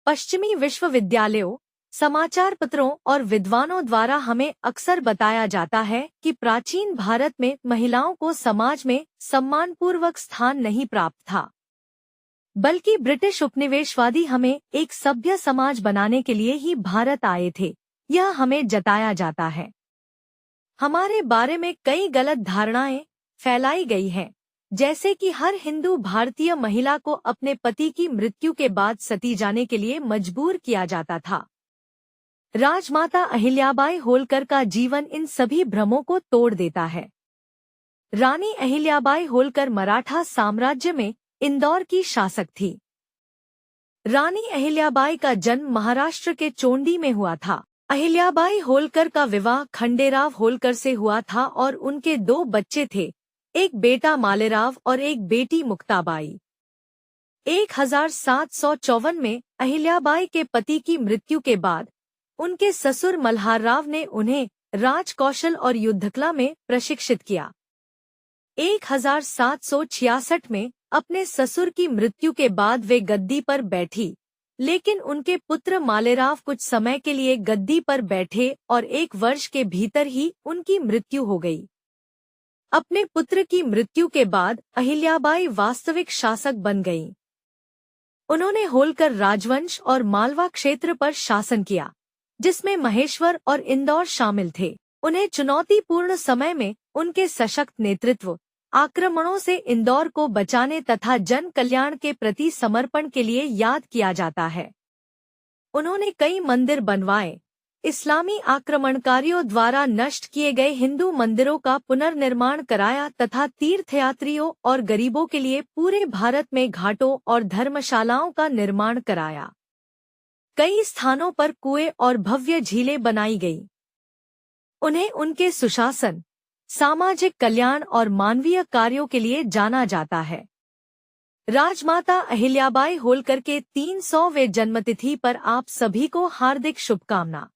पश्चिमी विश्वविद्यालयों, समाचार पत्रों और विद्वानों द्वारा हमें अक्सर बताया जाता है कि प्राचीन भारत में महिलाओं को समाज में सम्मानपूर्वक स्थान नहीं प्राप्त था, बल्कि ब्रिटिश उपनिवेशवादी हमें एक सभ्य समाज बनाने के लिए ही भारत आए थे, यह हमें जताया जाता है। हमारे बारे में कई गलत धारणाएं फैलाई गई हैं, जैसे कि हर हिंदू भारतीय महिला को अपने पति की मृत्यु के बाद सती जाने के लिए मजबूर किया जाता था। राजमाता अहिल्याबाई होलकर का जीवन इन सभी भ्रमों को तोड़ देता है। रानी अहिल्याबाई होलकर मराठा साम्राज्य में इंदौर की शासक थी। रानी अहिल्याबाई का जन्म महाराष्ट्र के चोंडी में हुआ था। अहिल्याबाई होलकर का विवाह खंडेराव होलकर से हुआ था और उनके 2 बच्चे थे, एक बेटा मालेराव और एक बेटी मुक्ताबाई। 1754 में अहिल्याबाई के पति की मृत्यु के बाद उनके ससुर मल्हारराव ने उन्हें राजकौशल और युद्धकला में प्रशिक्षित किया। 1766 में अपने ससुर की मृत्यु के बाद वे गद्दी पर बैठी, लेकिन उनके पुत्र मालेराव कुछ समय के लिए गद्दी पर बैठे और 1 वर्ष के भीतर ही उनकी मृत्यु हो गई। अपने पुत्र की मृत्यु के बाद अहिल्याबाई वास्तविक शासक बन गईं। उन्होंने होलकर राजवंश और मालवा क्षेत्र पर शासन किया, जिसमें महेश्वर और इंदौर शामिल थे। उन्हें चुनौतीपूर्ण समय में उनके सशक्त नेतृत्व, आक्रमणों से इंदौर को बचाने तथा जन कल्याण के प्रति समर्पण के लिए याद किया जाता है। उन्होंने कई मंदिर बनवाए, इस्लामी आक्रमणकारियों द्वारा नष्ट किए गए हिंदू मंदिरों का पुनर्निर्माण कराया तथा तीर्थयात्रियों और गरीबों के लिए पूरे भारत में घाटों और धर्मशालाओं का निर्माण कराया। कई स्थानों पर कुएं और भव्य झीलें बनाई गईं। उन्हें उनके सुशासन, सामाजिक कल्याण और मानवीय कार्यों के लिए जाना जाता है। राजमाता अहिल्याबाई होलकर के 300वें जन्मतिथि पर आप सभी को हार्दिक शुभकामना।